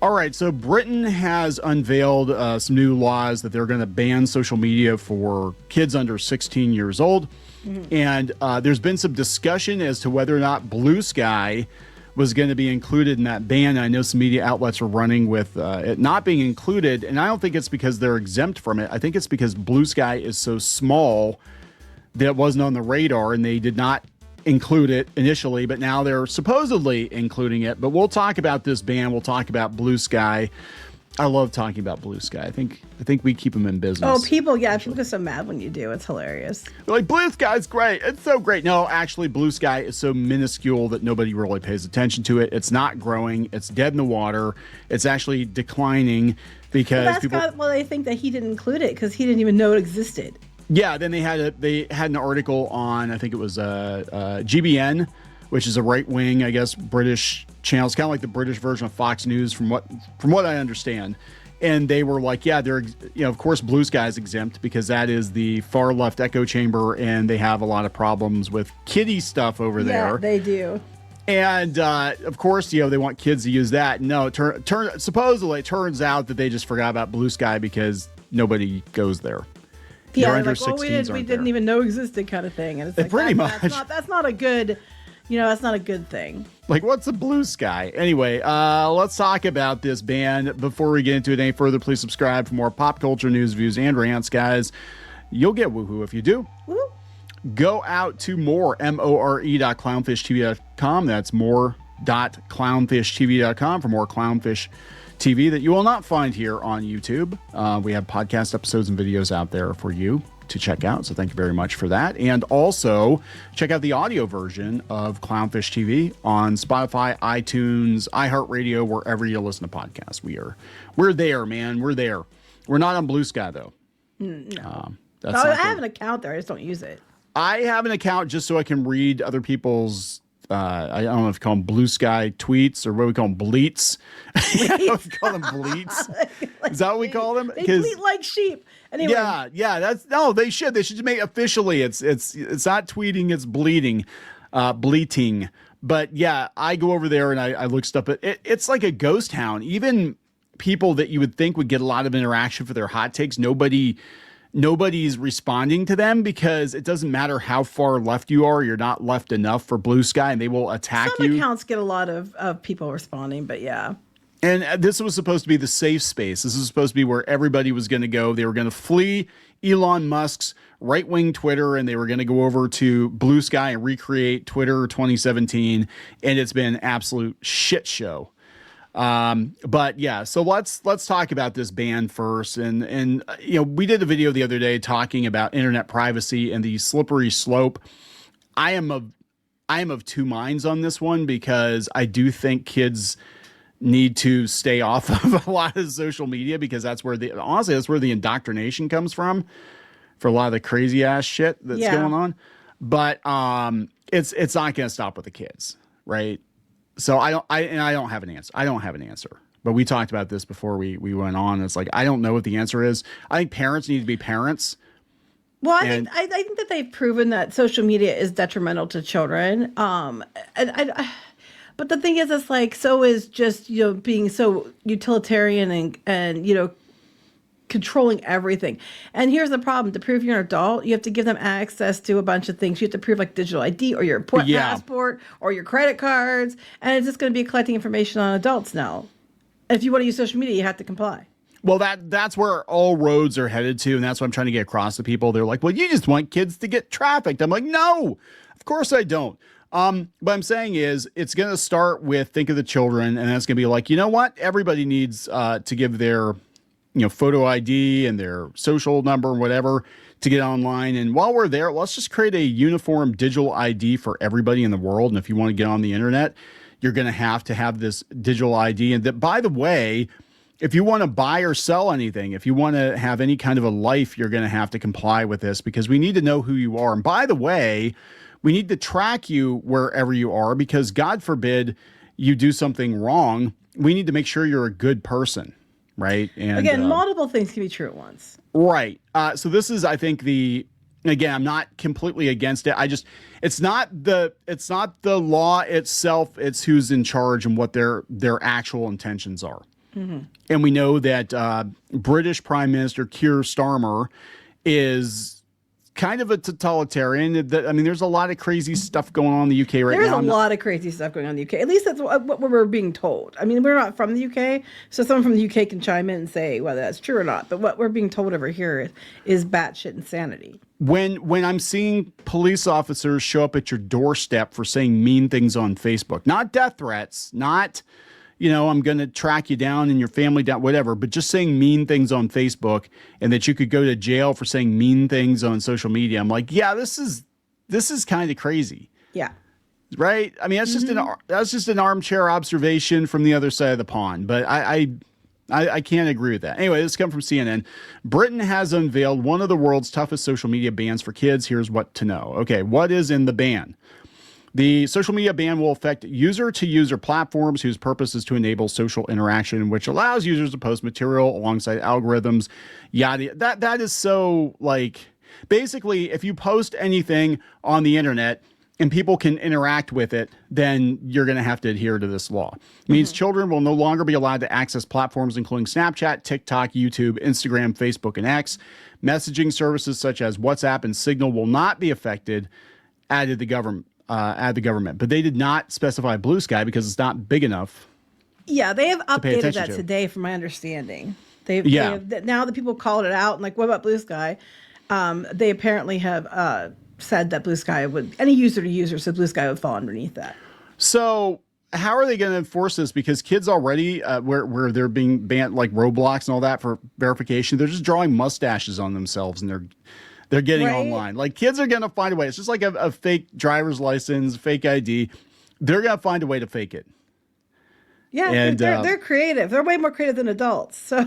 All right, so Britain has unveiled some new laws that they're going to ban social media for kids under 16 years old. And there's been some discussion as to whether or not Bluesky was going to be included in that ban. I know some media outlets are running with it not being included, and I don't think it's because they're exempt from it. I think it's because Bluesky is so small that it wasn't on the radar, and they did not include it initially, but now they're supposedly including it. But we'll talk about this ban. We'll talk about Bluesky. I love talking about Bluesky. I think we keep them in business. Oh, people people get so mad when you do. It's hilarious. They're like, Bluesky's great. It's so great. No, actually, Bluesky is so minuscule that nobody really pays attention to it. It's not growing. It's dead in the water. It's actually declining because they think that he didn't include it because he didn't even know it existed. Yeah, then they had an article on, I think it was GBN, which is a right-wing, I guess, British channel. It's kind of like the British version of Fox News from what I understand. And they were like, yeah, they're, of course, Bluesky is exempt because that is the far left echo chamber, and they have a lot of problems with kiddie stuff over there. Yeah, they do. And of course, they want kids to use that. No, supposedly it turns out that they just forgot about Bluesky because nobody goes there. Yeah, like, we didn't even know existed, kind of thing. And it's like, pretty much. That's not a good, that's not a good thing. Like, what's a Bluesky? Anyway, let's talk about this ban. Before we get into it any further, please subscribe for more pop culture news, views, and rants, guys. You'll get woohoo if you do. Woo. Go out to more.clownfishtv.com. That's more.clownfishtv.com for more Clownfish TV that you will not find here on YouTube. We have podcast episodes and videos out there for you to check out. So thank you very much for that. And also check out the audio version of Clownfish TV on Spotify, iTunes, iHeartRadio, wherever you listen to podcasts. We're there, man. We're there. We're not on Bluesky though. No. I have an account there. I just don't use it. I have an account just so I can read other people's I don't know if you call them Bluesky tweets or what we call them, bleats. We call them bleats. Is that what we call them? They bleat like sheep. Anyway. Yeah. They should make officially. It's not tweeting. It's bleating. But yeah, I go over there and I look stuff. It's like a ghost town. Even people that you would think would get a lot of interaction for their hot takes, nobody's responding to them because it doesn't matter how far left you are. You're not left enough for Bluesky, and they will attack you. Some accounts get a lot of people responding, but yeah. And this was supposed to be the safe space. This is supposed to be where everybody was going to go. They were going to flee Elon Musk's right-wing Twitter, and they were going to go over to Bluesky and recreate Twitter 2017, and it's been an absolute shit show. But yeah, so let's talk about this ban first. And we did a video the other day talking about internet privacy and the slippery slope. I am of two minds on this one because I do think kids need to stay off of a lot of social media because that's where the indoctrination comes from for a lot of the crazy ass shit that's going on. But it's not going to stop with the kids, right? So I don't have an answer. I don't have an answer. But we talked about this before we went on. It's like, I don't know what the answer is. I think parents need to be parents. Well, I think that they've proven that social media is detrimental to children. But the thing is, it's like, so is just, being so utilitarian and controlling everything. And here's the problem. To prove you're an adult, you have to give them access to a bunch of things. You have to prove like digital ID or your passport or your credit cards. And it's just going to be collecting information on adults now. If you want to use social media, you have to comply. Well, that's where all roads are headed to. And that's what I'm trying to get across to people. They're like, well, you just want kids to get trafficked. I'm like, no, of course I don't. What I'm saying is it's going to start with think of the children. And that's going to be like, you know what? Everybody needs to give their photo ID and their social number or whatever to get online. And while we're there, let's just create a uniform digital ID for everybody in the world. And if you want to get on the internet, you're going to have this digital ID. And that, by the way, if you want to buy or sell anything, if you want to have any kind of a life, you're going to have to comply with this because we need to know who you are. And by the way, we need to track you wherever you are because God forbid you do something wrong. We need to make sure you're a good person. Right. And again, multiple things can be true at once. Right. So this is, I think, again, I'm not completely against it. It's not the law itself. It's who's in charge and what their actual intentions are. And we know that British Prime Minister Keir Starmer is kind of a totalitarian. I mean, there's a lot of crazy stuff going on in the UK right now. There's a lot of crazy stuff going on in the UK. At least that's what we're being told. I mean, we're not from the UK, so someone from the UK can chime in and say whether that's true or not. But what we're being told over here is batshit insanity. When I'm seeing police officers show up at your doorstep for saying mean things on Facebook, not death threats, not, I'm going to track you down and your family down, whatever, but just saying mean things on Facebook, and that you could go to jail for saying mean things on social media. I'm like, yeah, this is kind of crazy. Yeah. Right. I mean, that's just an armchair observation from the other side of the pond, but I can't agree with that. Anyway, this comes from CNN. Britain has unveiled one of the world's toughest social media bans for kids. Here's what to know. Okay, what is in the ban? The social media ban will affect user-to-user platforms whose purpose is to enable social interaction, which allows users to post material alongside algorithms. Yada. That is so, like, basically, if you post anything on the internet and people can interact with it, then you're going to have to adhere to this law. It means children will no longer be allowed to access platforms including Snapchat, TikTok, YouTube, Instagram, Facebook, and X. Messaging services such as WhatsApp and Signal will not be affected, added the government. But they did not specify Bluesky because it's not big enough. Yeah, they have updated that today, from my understanding. They have, now that people called it out, and like, what about Bluesky? They apparently have said that Bluesky would, any user to user, so Bluesky would fall underneath that. So how are they going to enforce this? Because kids already, where they're being banned, like Roblox and all that for verification, they're just drawing mustaches on themselves, and they're getting online. Like, kids are going to find a way. It's just like a fake driver's license, fake ID. They're going to find a way to fake it. Yeah, and they're creative. They're way more creative than adults. So,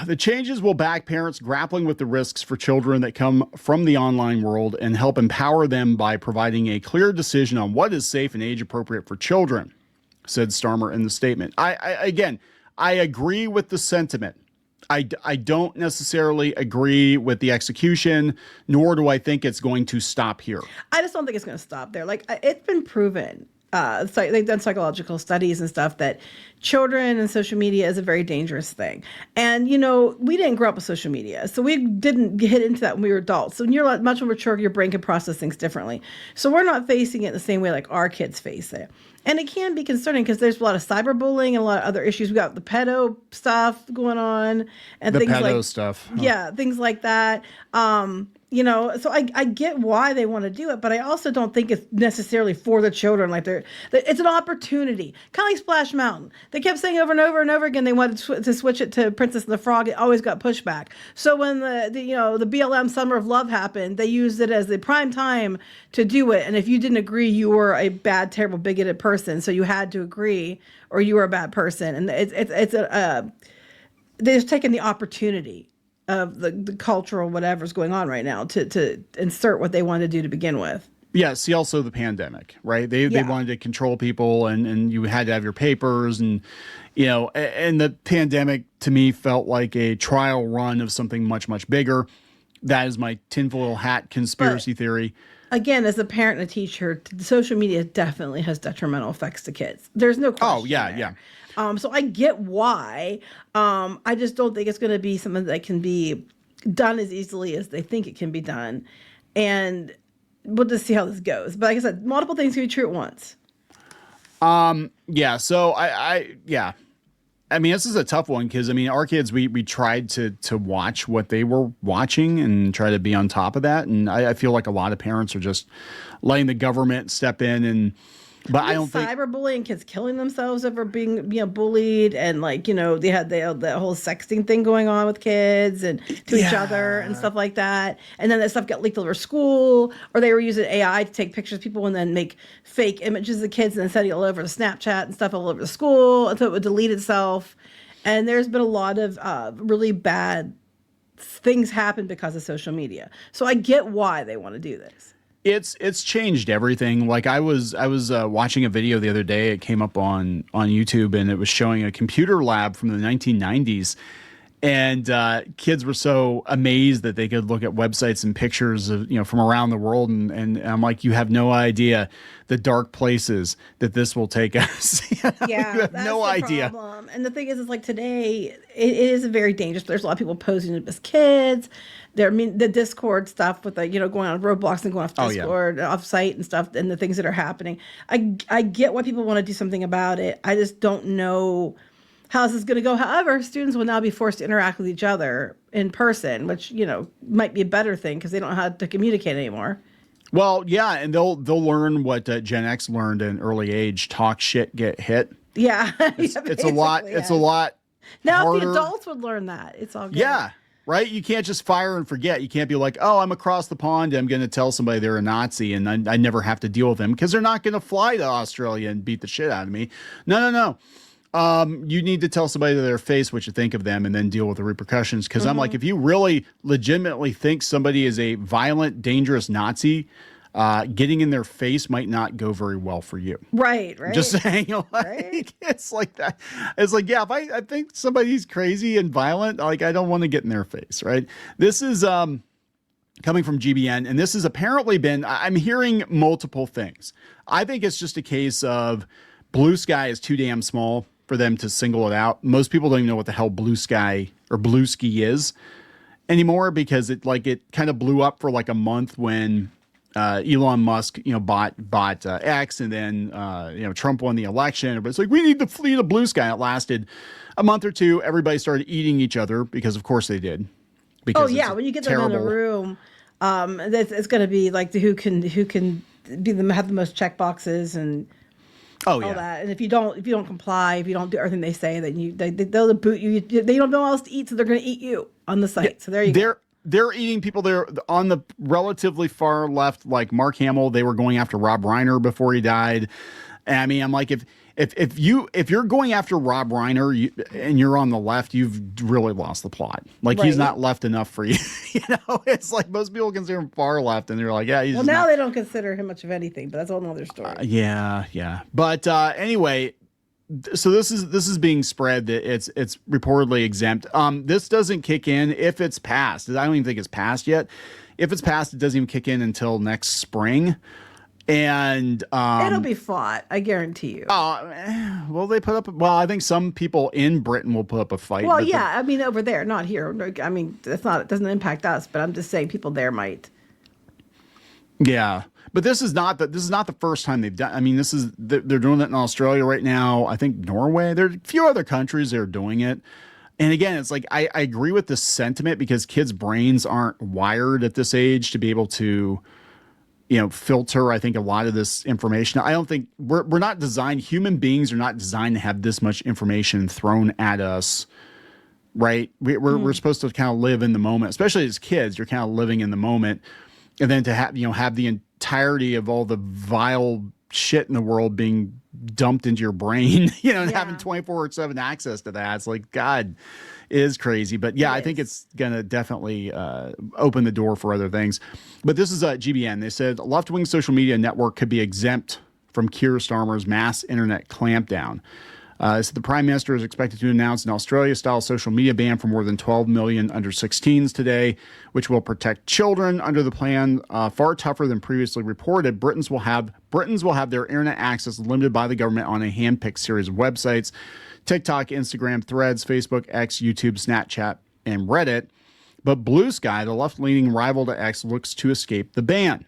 The changes will back parents grappling with the risks for children that come from the online world and help empower them by providing a clear decision on what is safe and age appropriate for children, said Starmer in the statement. I agree with the sentiment. I don't necessarily agree with the execution, nor do I think it's going to stop here. I just don't think it's going to stop there. Like, it's been proven. They've done psychological studies and stuff that children and social media is a very dangerous thing. And, we didn't grow up with social media, so we didn't get into that when we were adults. So when you're much more mature, your brain can process things differently. So we're not facing it the same way like our kids face it. And it can be concerning because there's a lot of cyberbullying and a lot of other issues. We got the pedo stuff going on and things like pedo stuff. Huh. Yeah, things like that. So I get why they want to do it, but I also don't think it's necessarily for the children. Like, it's an opportunity, kind of like Splash Mountain. They kept saying over and over and over again they wanted to switch it to Princess and the Frog. It always got pushback. So when the BLM Summer of Love happened, they used it as the prime time to do it. And if you didn't agree, you were a bad, terrible, bigoted person. So you had to agree, or you were a bad person. And they've taken the opportunity of the cultural whatever's going on right now to insert what they wanted to do to begin with. Yeah, see also the pandemic, right? They wanted to control people, and you had to have your papers, and and the pandemic to me felt like a trial run of something much, much bigger. That is my tinfoil hat conspiracy theory. Again, as a parent and a teacher, social media definitely has detrimental effects to kids. There's no question. Oh, yeah. So I get why. I just don't think it's going to be something that can be done as easily as they think it can be done. And we'll just see how this goes. But like I said, multiple things can be true at once. Yeah. So I mean, this is a tough one because, I mean, our kids, we tried to watch what they were watching and try to be on top of that. And I feel like a lot of parents are just letting the government step in but I don't think cyberbullying, kids killing themselves over being bullied, and they had the whole sexting thing going on with kids and to each other and stuff like that. And then that stuff got leaked over school, or they were using AI to take pictures of people and then make fake images of kids and then sending it all over to Snapchat and stuff all over the school until it would delete itself. And there's been a lot of really bad things happen because of social media. So I get why they want to do this. It's changed everything. Like, I was watching a video the other day. It came up on YouTube, and it was showing a computer lab from the 1990s. And kids were so amazed that they could look at websites and pictures of, from around the world. And I'm like, you have no idea the dark places that this will take us. Yeah, you have that's no the idea. problem. And the thing is like today, it is very dangerous. There's a lot of people posing as kids. There, I mean, the Discord stuff with the, going on Roblox and going off Discord, off site and stuff, and the things that are happening. I get why people want to do something about it. I just don't know how this is going to go. However, students will now be forced to interact with each other in person, which, might be a better thing because they don't know how to communicate anymore. Well, yeah, and they'll learn what Gen X learned in early age: talk shit, get hit. Yeah, it's a lot. It's a lot. Now, harder. if the adults would learn that, it's all good. Yeah, right. You can't just fire and forget. You can't be like, oh, I'm across the pond. I'm going to tell somebody they're a Nazi, and I never have to deal with them because they're not going to fly to Australia and beat the shit out of me. No. You need to tell somebody to their face what you think of them and then deal with the repercussions. Because I'm like, if you really legitimately think somebody is a violent, dangerous Nazi, getting in their face might not go very well for you. Right. Just saying, Right. It's like that. It's like, yeah, if I think somebody's crazy and violent, like I don't want to get in their face, right? This is coming from GBN, and this has apparently been, I'm hearing multiple things. I think it's just a case of Bluesky is too damn small for them to single it out. Most people don't even know what the hell Bluesky or Bluesky is anymore because it kind of blew up for like a month when Elon Musk, bought X, and then Trump won the election. But it's like, we need the fleet of Bluesky. It lasted a month or two. Everybody started eating each other because, of course, they did. Because when you get them in a room, it's going to be like who can have the most check boxes and. All that, and if you don't comply, if you don't do everything they say, then they'll boot you. They don't know what else to eat, so they're going to eat you on the site. So there you go. They're eating people there on the relatively far left, like Mark Hamill. They were going after Rob Reiner before he died. And I mean, I'm like, if you're going after Rob Reiner and you're on the left, you've really lost the plot. Like he's not left enough for you. It's like most people consider him far left, and they're like, yeah. He's now they don't consider him much of anything, but that's a whole nother story. Yeah. But anyway, so this is being spread that it's reportedly exempt. This doesn't kick in if it's passed. I don't even think it's passed yet. If it's passed, it doesn't even kick in until next spring. And it'll be fought, I guarantee you. Well, I think some people in Britain will put up a fight. Well, yeah, I mean over there, not here. I mean, it doesn't impact us, but I'm just saying people there might. Yeah, but this is not the first time they've done. I mean, they're doing it in Australia right now. I think Norway. There are a few other countries that are doing it. And again, it's like I agree with the sentiment because kids' brains aren't wired at this age to be able to filter, I think, a lot of this information. I don't think we're not designed, human beings are not designed to have this much information thrown at us, right? We're supposed to kind of live in the moment, especially as kids, you're kind of living in the moment. And then to have the entirety of all the vile shit in the world being dumped into your brain, and having 24/7 access to that. It's like, God, is crazy. But yeah, I think it's going to definitely open the door for other things. But this is GBN. They said a left-wing social media network could be exempt from Keir Starmer's mass internet clampdown. So the Prime Minister is expected to announce an Australia-style social media ban for more than 12 million under-16s today, which will protect children. Under the plan, far tougher than previously reported, Britons will have their internet access limited by the government on a hand-picked series of websites: TikTok, Instagram, Threads, Facebook, X, YouTube, Snapchat, and Reddit. But Bluesky, the left-leaning rival to X, looks to escape the ban.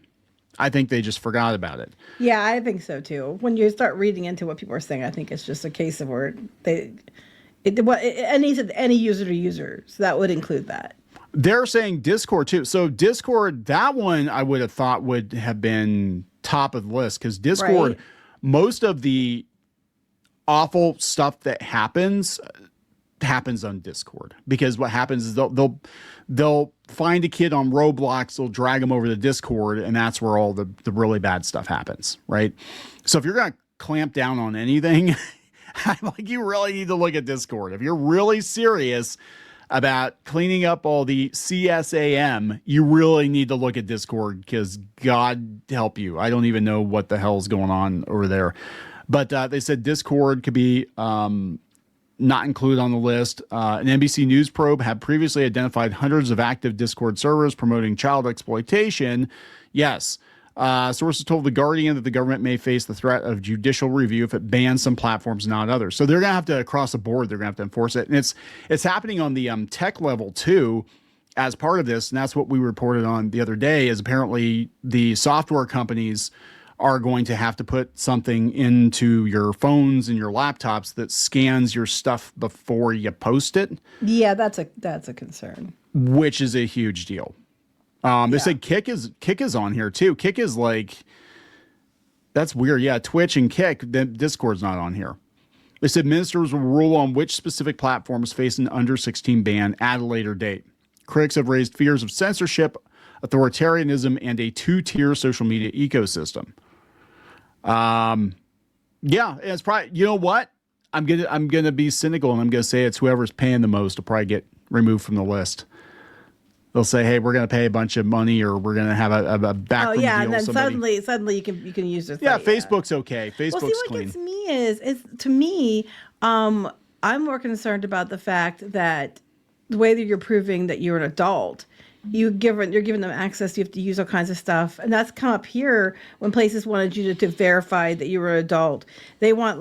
I think they just forgot about it. Yeah, I think so too. When you start reading into what people are saying, I think it's just a case of where any user to user. So that would include that. They're saying Discord too. So Discord, that one I would have thought would have been top of the list because Discord, most of the awful stuff that happens on Discord, because what happens is they'll find a kid on Roblox, they'll drag them over to Discord, and that's where all the really bad stuff happens, right? So if you're going to clamp down on anything, I'm like, you really need to look at Discord. If you're really serious about cleaning up all the CSAM, you really need to look at Discord, because God help you, I don't even know what the hell's going on over there. But they said Discord could be not included on the list. An NBC News probe had previously identified hundreds of active Discord servers promoting child exploitation. Yes. Sources told The Guardian that the government may face the threat of judicial review if it bans some platforms, not others. So they're going to have to, across the board, they're going to have to enforce it. And it's happening on the tech level too, as part of this. And that's what we reported on the other day, is apparently the software companies are going to have to put something into your phones and your laptops that scans your stuff before you post it. Yeah, that's a concern. Which is a huge deal. They said Kick is on here too. Kick is like, that's weird. Yeah, Twitch and Kick. The Discord's not on here. They said ministers will rule on which specific platforms face an under 16 ban at a later date. Critics have raised fears of censorship, authoritarianism, and a two-tier social media ecosystem. Yeah, it's probably, you know what? I'm gonna be cynical, and I'm gonna say it's whoever's paying the most will probably get removed from the list. They'll say, "Hey, we're going to pay a bunch of money, or we're going to have a backroom deal." And then suddenly you can use their site. Facebook's okay. Facebook's well, see, what clean. Gets me is to me, I'm more concerned about the fact that the way that you're proving that you're an adult, you're giving them access. You have to use all kinds of stuff, and that's come up here when places wanted you to verify that you were an adult. They want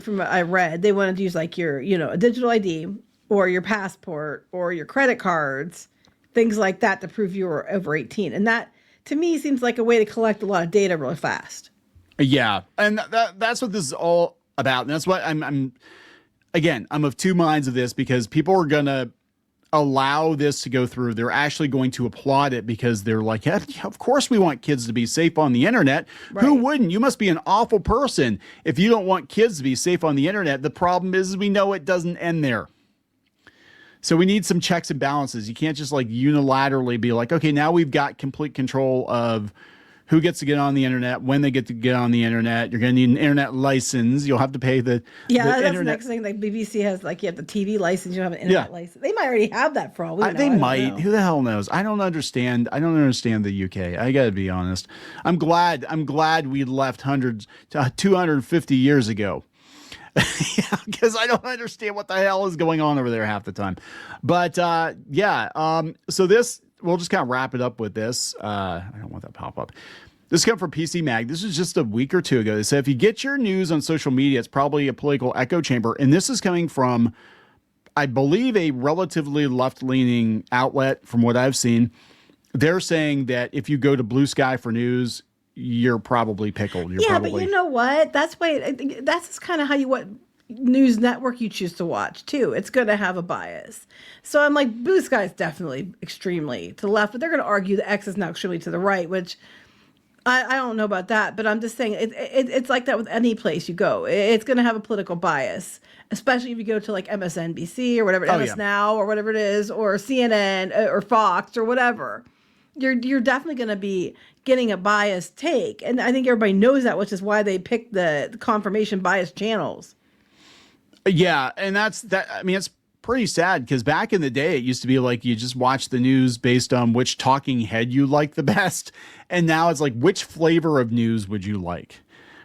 from what I read, they wanted to use like your a digital ID or your passport or your credit cards. Things like that to prove you were over 18. And that, to me, seems like a way to collect a lot of data really fast. Yeah. And that's what this is all about. And that's why I'm of two minds of this, because people are going to allow this to go through. They're actually going to applaud it because they're like, yeah, of course we want kids to be safe on the internet. Right. Who wouldn't? You must be an awful person if you don't want kids to be safe on the internet. The problem is we know it doesn't end there. So we need some checks and balances. You can't just like unilaterally be like, okay, now we've got complete control of who gets to get on the internet, when they get to get on the internet. You're going to need an internet license. You'll have to pay that's internet. The next thing. Like BBC has, like, you have the TV license, you have an internet license. They might already have that for all we know. They might. Who the hell knows? I don't understand. I don't understand the UK. I got to be honest. I'm glad we left 250 years ago. Yeah, because I don't understand what the hell is going on over there half the time. But so this, we'll just kind of wrap it up with this. I don't want that pop up. This comes from PC Mag. This is just a week or two ago. They said, if you get your news on social media, it's probably a political echo chamber. And this is coming from, I believe, a relatively left-leaning outlet from what I've seen. They're saying that if you go to Bluesky for news, you're probably pickled. But you know what? That's kind of what news network you choose to watch too. It's going to have a bias. So I'm like, Bluesky is definitely extremely to the left, but they're going to argue that X is now extremely to the right, which I don't know about that. But I'm just saying it's like that with any place you go. It's going to have a political bias, especially if you go to like MSNBC or whatever, MS Now or whatever it is, or CNN or Fox or whatever. You're definitely going to be getting a biased take. And I think everybody knows that, which is why they picked the confirmation bias channels. Yeah. And that's that. I mean, it's pretty sad because back in the day, it used to be like you just watch the news based on which talking head you like the best. And now it's like, which flavor of news would you like?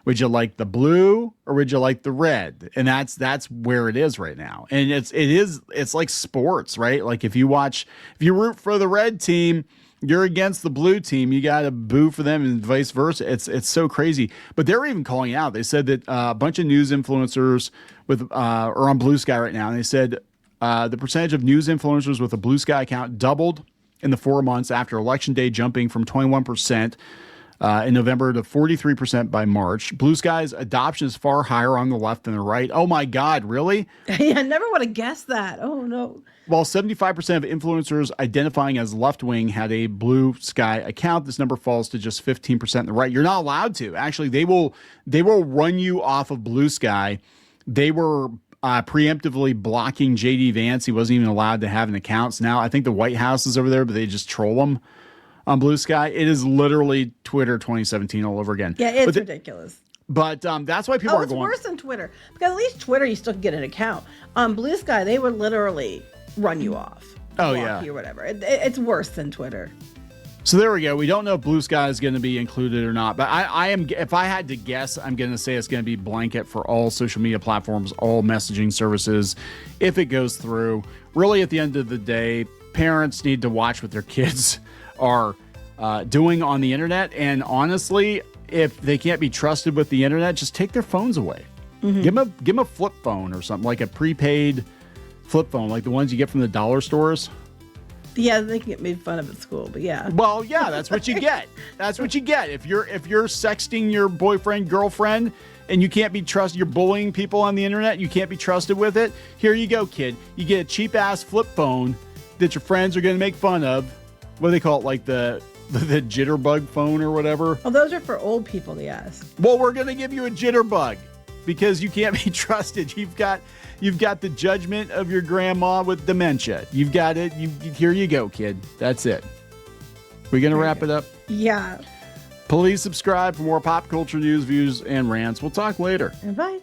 Would you like the blue or would you like the red? And that's where it is right now. And it's like sports, right? Like if you root for the red team, you're against the blue team, you got to boo for them and vice versa. It's so crazy. But they're even calling out. They said that a bunch of news influencers are on Bluesky right now. And they said the percentage of news influencers with a Bluesky account doubled in the 4 months after Election Day, jumping from 21% in November to 43% by March. Bluesky's adoption is far higher on the left than the right. Oh my God, really? Yeah, I never would have guessed that. Oh no. While 75% of influencers identifying as left-wing had a Bluesky account, this number falls to just 15% on the right. You're not allowed to. Actually, they will run you off of Bluesky. They were preemptively blocking JD Vance. He wasn't even allowed to have an account. So now I think the White House is over there, but they just troll him on Bluesky. It is literally Twitter 2017 all over again. Yeah, it's ridiculous. But that's why people are going. It's worse than Twitter, because at least Twitter you still can get an account. On Bluesky, they would literally run you off. Oh yeah, or whatever. It's worse than Twitter. So there we go. We don't know if Blue Sky is going to be included or not, but I am. If I had to guess, I'm going to say it's going to be blanket for all social media platforms, all messaging services, if it goes through. Really, at the end of the day, parents need to watch what their kids are doing on the internet. And honestly, if they can't be trusted with the internet, just take their phones away. Give them a flip phone or something, like a prepaid flip phone, like the ones you get from the dollar stores. Yeah, they can get made fun of at school, but yeah. Well, yeah, that's what you get. That's what you get. If you're sexting your boyfriend, girlfriend, and you can't be trusted, you're bullying people on the internet, you can't be trusted with it. Here you go, kid. You get a cheap ass flip phone that your friends are going to make fun of. What do they call it? Like the jitterbug phone or whatever. Well, those are for old people, yes. Well, we're going to give you a jitterbug because you can't be trusted. You've got the judgment of your grandma with dementia. You've got it. Here you go, kid. That's it. We're going to wrap it up. Yeah. Please subscribe for more pop culture news, views, and rants. We'll talk later. Bye.